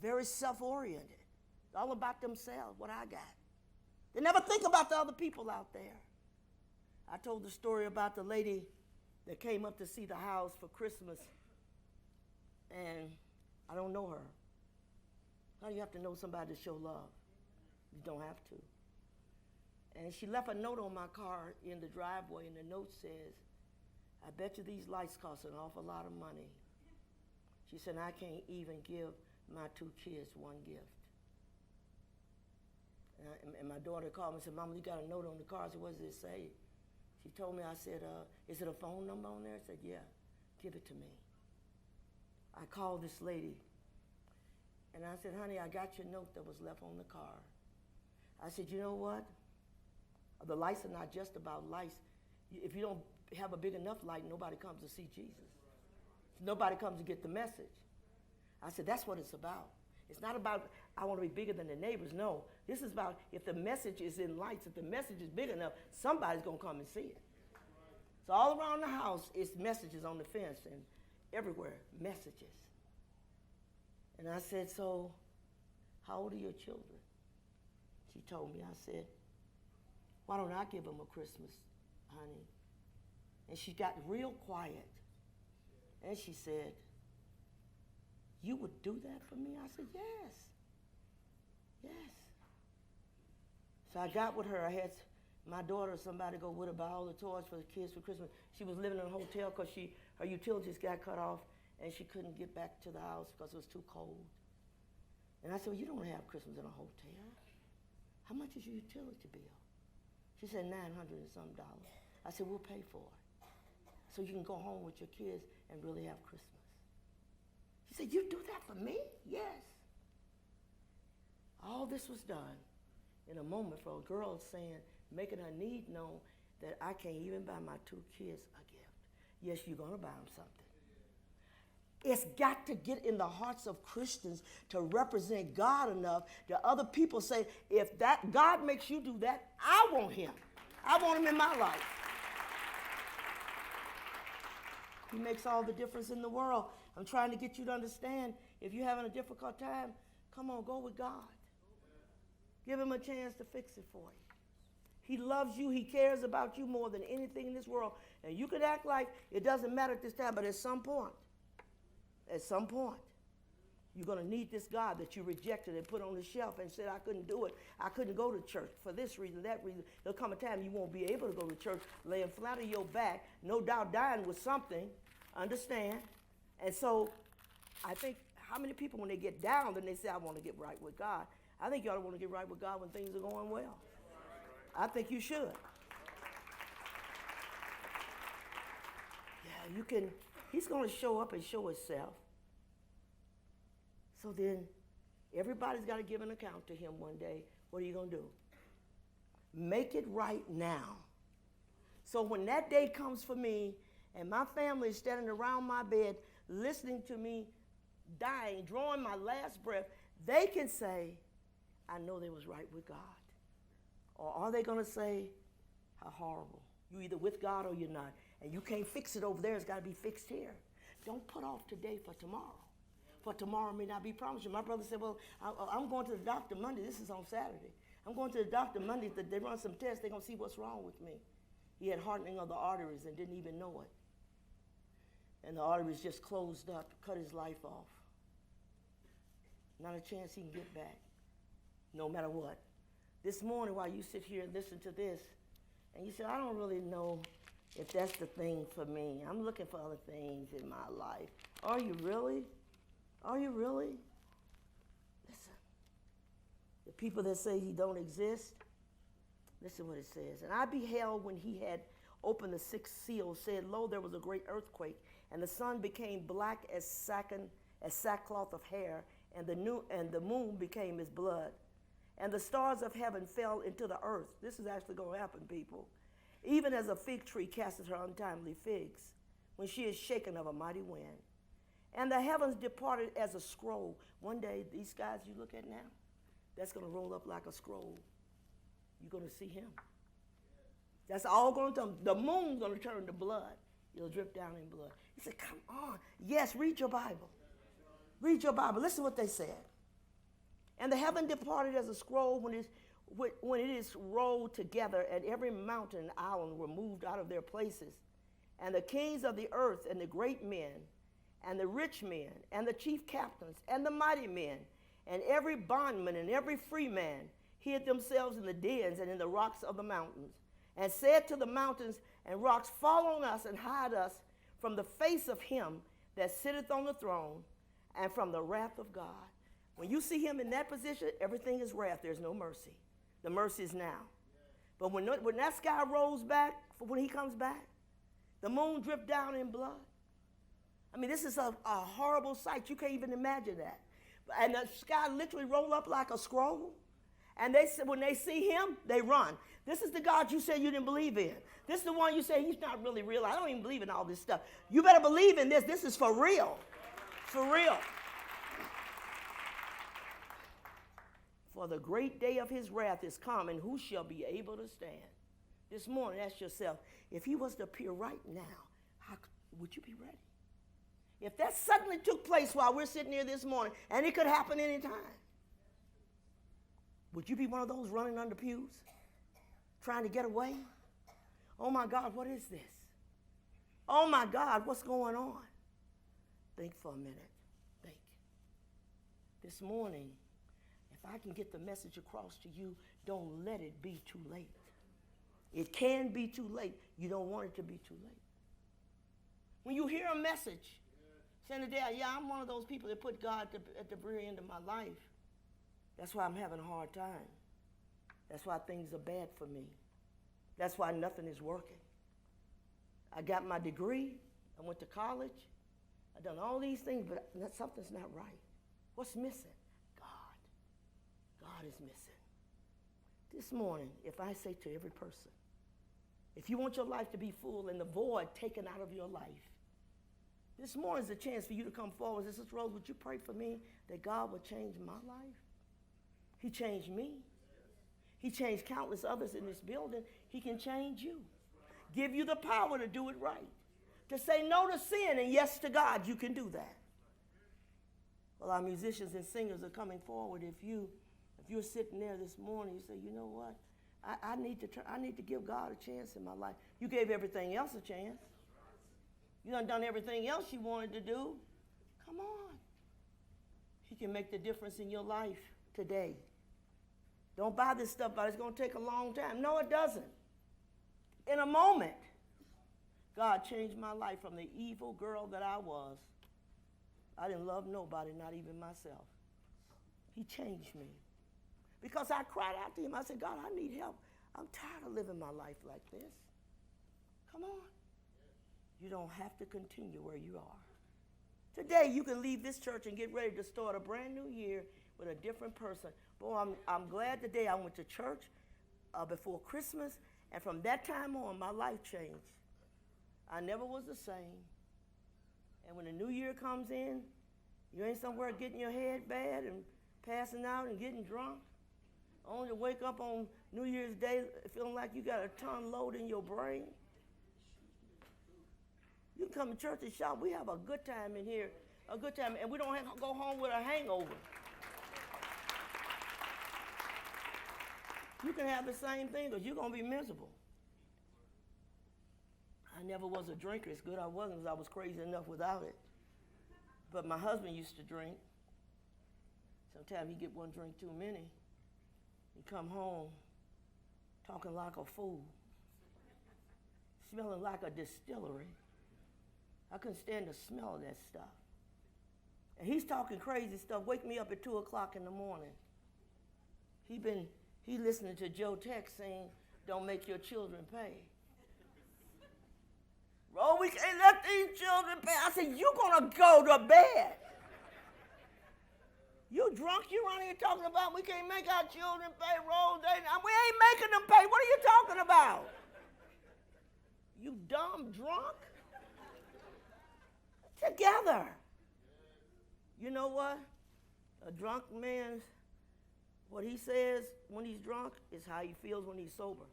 very self-oriented. It's all about themselves, what I got. They never think about the other people out there. I told the story about the lady that came up to see the house for Christmas, and I don't know her. How do you have to know somebody to show love? You don't have to. And she left a note on my car in the driveway, and the note says, I bet you these lights cost an awful lot of money. She said, I can't even give my 2 kids one gift. And my daughter called me and said, Mama, you got a note on the car. I said, what does it say? She told me, I said, is it a phone number on there? I said, yeah, give it to me. I called this lady, and I said, honey, I got your note that was left on the car. I said, you know what? The lights are not just about lights. If you don't have a big enough light, nobody comes to see Jesus. Nobody comes to get the message. I said, that's what it's about. It's not about, I want to be bigger than the neighbors. No, this is about if the message is in lights, if the message is big enough, somebody's going to come and see it. So all around the house, it's messages on the fence, and everywhere, messages. And I said, so how old are your children? She told me. I said, why don't I give them a Christmas, honey? And she got real quiet. And she said, you would do that for me? I said, yes. Yes. So I got with her. I had my daughter or somebody go with her, buy all the toys for the kids for Christmas. She was living in a hotel because her utilities got cut off, and she couldn't get back to the house because it was too cold. And I said, well, you don't have Christmas in a hotel. How much is your utility bill? She said, $900 and some dollars. I said, we'll pay for it, so you can go home with your kids and really have Christmas. She said, you do that for me? Yes. All this was done in a moment for a girl saying, making her need known that I can't even buy my 2 kids a gift. Yes, you're going to buy them something. It's got to get in the hearts of Christians to represent God enough that other people say, if that God makes you do that, I want him. I want him in my life. He makes all the difference in the world. I'm trying to get you to understand, if you're having a difficult time, come on, go with God. Give him a chance to fix it for you. He loves you. He cares about you more than anything in this world. And you could act like it doesn't matter at this time, but at some point, you're going to need this God that you rejected and put on the shelf and said, I couldn't do it. I couldn't go to church for this reason, that reason. There'll come a time you won't be able to go to church, laying flat on your back, no doubt dying with something, understand? And so I think how many people, when they get down, then they say, I want to get right with God. I think you ought to want to get right with God when things are going well. I think you should. Yeah, you can. He's going to show up and show himself. So then everybody's got to give an account to him one day. What are you going to do? Make it right now. So when that day comes for me and my family is standing around my bed listening to me dying, drawing my last breath, they can say, I know they was right with God. Or are they going to say, how horrible. You're either with God or you're not. And you can't fix it over there. It's got to be fixed here. Don't put off today for tomorrow. For tomorrow may not be promised you. My brother said, well, I'm going to the doctor Monday. This is on Saturday. I'm going to the doctor Monday. They run some tests. They're going to see what's wrong with me. He had hardening of the arteries and didn't even know it. And the arteries just closed up, cut his life off. Not a chance he can get back, no matter what. This morning, while you sit here and listen to this, and you say, I don't really know if that's the thing for me. I'm looking for other things in my life. Are you really? Are you really? Listen. The people that say he don't exist, listen what it says. And I beheld when he had opened the 6th seal, said, lo, there was a great earthquake, and the sun became black as sackcloth of hair, and the moon became as blood. And the stars of heaven fell into the earth. This is actually going to happen, people. Even as a fig tree casteth her untimely figs, when she is shaken of a mighty wind. And the heavens departed as a scroll. One day, these skies you look at now, that's going to roll up like a scroll. You're going to see him. That's all going to, the moon's going to turn to blood. It'll drip down in blood. He said, come on. Yes, read your Bible. Read your Bible. Listen to what they said. And the heaven departed as a scroll when it is rolled together, and every mountain and island were moved out of their places. And the kings of the earth, and the great men, and the rich men, and the chief captains, and the mighty men, and every bondman and every free man hid themselves in the dens and in the rocks of the mountains, and said to the mountains and rocks, fall on us and hide us from the face of him that sitteth on the throne, and from the wrath of God. When you see him in that position, everything is wrath. There's no mercy. The mercy is now. But when that sky rolls back, when he comes back, the moon dripped down in blood. I mean, this is a horrible sight. You can't even imagine that. And the sky literally roll up like a scroll. And when they see him, they run. This is the God you said you didn't believe in. This is the one you say he's not really real. I don't even believe in all this stuff. You better believe in this. This is for real. For real. For the great day of his wrath is come, and who shall be able to stand? This morning, ask yourself, if he was to appear right now, would you be ready? If that suddenly took place while we're sitting here this morning, and it could happen anytime, would you be one of those running under pews, trying to get away? Oh my God, what is this? Oh my God, what's going on? Think for a minute. Think. This morning, if I can get the message across to you, don't let it be too late. It can be too late. You don't want it to be too late. When you hear a message, saying today, yeah, I'm one of those people that put God at the very end of my life. That's why I'm having a hard time. That's why things are bad for me. That's why nothing is working. I got my degree. I went to college. I've done all these things, but something's not right. What's missing? God. God is missing. This morning, if I say to every person, if you want your life to be full and the void taken out of your life, this morning is a chance for you to come forward. Sister Rose, would you pray for me that God would change my life? He changed me. He changed countless others in this building. He can change you. Give you the power to do it right. To say no to sin and yes to God, you can do that. Well, our musicians and singers are coming forward. If you're sitting there this morning, you say, you know what? I need to give God a chance in my life. You gave everything else a chance. You done everything else you wanted to do. Come on. He can make the difference in your life today. Don't buy this stuff, but it's going to take a long time. No, it doesn't. In a moment, God changed my life from the evil girl that I was. I didn't love nobody, not even myself. He changed me. Because I cried out to him. I said, God, I need help. I'm tired of living my life like this. Come on. You don't have to continue where you are. Today, you can leave this church and get ready to start a brand new year with a different person. Boy, I'm glad today I went to church before Christmas, and from that time on, my life changed. I never was the same. And when the new year comes in, you ain't somewhere getting your head bad and passing out and getting drunk, only to wake up on New Year's Day feeling like you got a ton load in your brain. You can come to church and shout. We have a good time in here, a good time, and we don't have to go home with a hangover. You can have the same thing, because you're going to be miserable. I never was a drinker. It's good I wasn't, because I was crazy enough without it. But my husband used to drink. Sometimes he'd get one drink too many. He'd come home talking like a fool, smelling like a distillery. I couldn't stand the smell of that stuff. And he's talking crazy stuff. Wake me up at 2 o'clock in the morning. He listening to Joe Tex saying, don't make your children pay. Oh, we can't let these children pay. I said, you're going to go to bed. You drunk, you around here talking about we can't make our children pay roll. We ain't making them pay. What are you talking about? You dumb drunk? Together. You know what? A drunk man, what he says when he's drunk is how he feels when he's sober.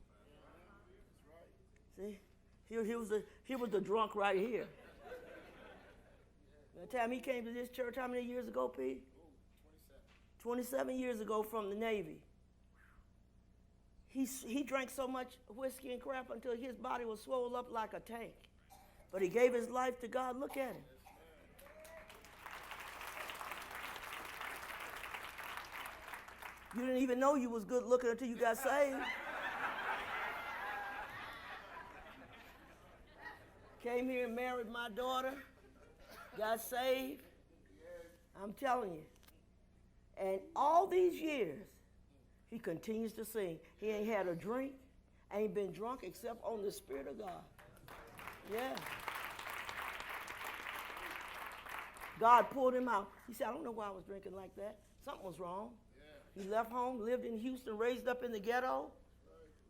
See? Here was the drunk right here. The time he came to this church, how many years ago, Pete? 27 years ago from the Navy. He drank so much whiskey and crap until his body was swollen up like a tank. But he gave his life to God. Look at him. You didn't even know you was good looking until you got saved. Came here and married my daughter. Got saved. I'm telling you. And all these years, he continues to sing. He ain't had a drink, ain't been drunk except on the Spirit of God. Yeah. God pulled him out. He said, I don't know why I was drinking like that. Something was wrong. Yeah. He left home, lived in Houston, raised up in the ghetto,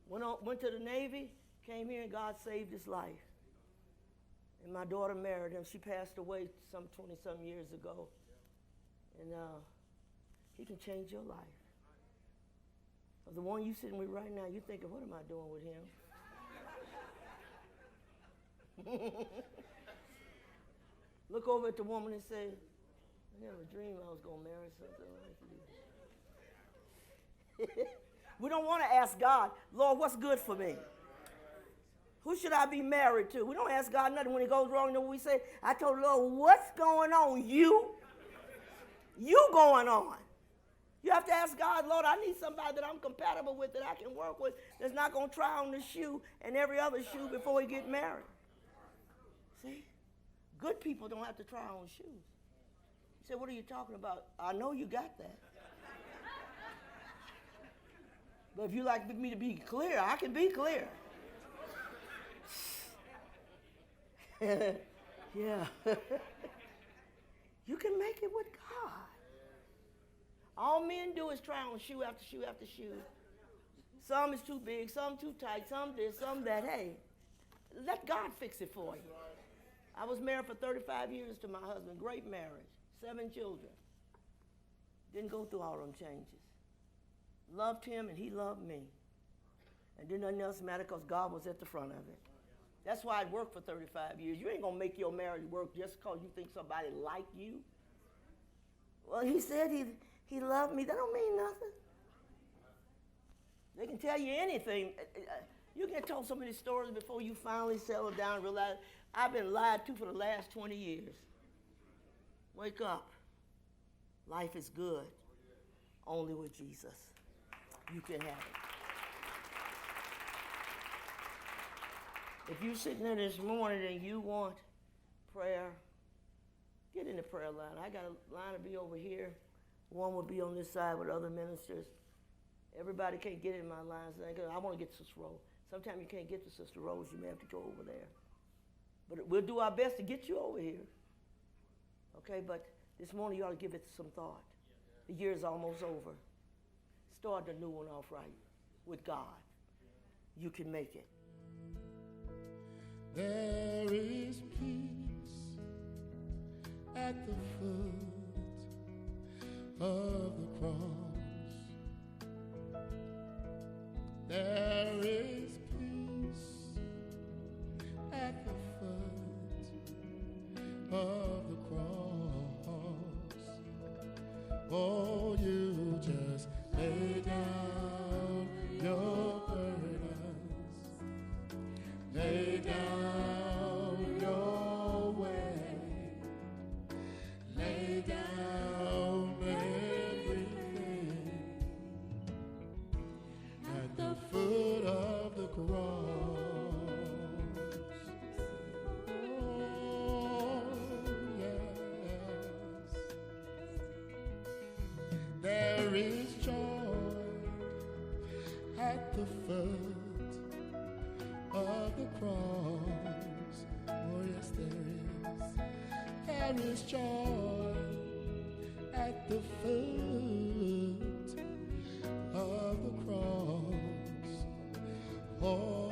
went to the Navy, came here, and God saved his life. And my daughter married him. She passed away some 20-some years ago. And he can change your life. But the one you sitting with right now, you're thinking, what am I doing with him? Look over at the woman and say, I never dreamed I was going to marry something like you. We don't want to ask God, Lord, what's good for me? Who should I be married to? We don't ask God nothing. When it goes wrong, you know what we say? I told the Lord, what's going on? You going on. You have to ask God, Lord, I need somebody that I'm compatible with, that I can work with, that's not going to try on this shoe and every other shoe before we get married. See? Good people don't have to try on shoes. You say, what are you talking about? I know you got that. But if you like me to be clear, I can be clear. Yeah. You can make it with God. All men do is try on shoe after shoe after shoe. Some is too big, some too tight, some this, some that. Hey, let God fix it for you. I was married for 35 years to my husband. Great marriage. 7 children. Didn't go through all them changes. Loved him and he loved me. And didn't nothing else matter because God was at the front of it. That's why I worked for 35 years. You ain't going to make your marriage work just because you think somebody like you. Well, he said he loved me. That don't mean nothing. They can tell you anything. You can tell some of these stories before you finally settle down and realize I've been lied to for the last 20 years. Wake up. Life is good. Only with Jesus. You can have it. If you're sitting there this morning and you want prayer, get in the prayer line. I got a line to be over here. One will be on this side with other ministers. Everybody can't get in my line. So I want to get to Sister Rose. Sometimes you can't get to Sister Rose. You may have to go over there. But we'll do our best to get you over here. Okay, but this morning you ought to give it some thought. The year's almost over. Start the new one off right with God. You can make it. There is peace at the foot of the cross. There is peace at the foot of the cross. Oh, you just lay down your burdens, lay down your way, lay down everything at the foot of the cross. Oh, yes. There is joy at the foot of the cross. Oh, yes, there is joy at the foot of the cross. Oh,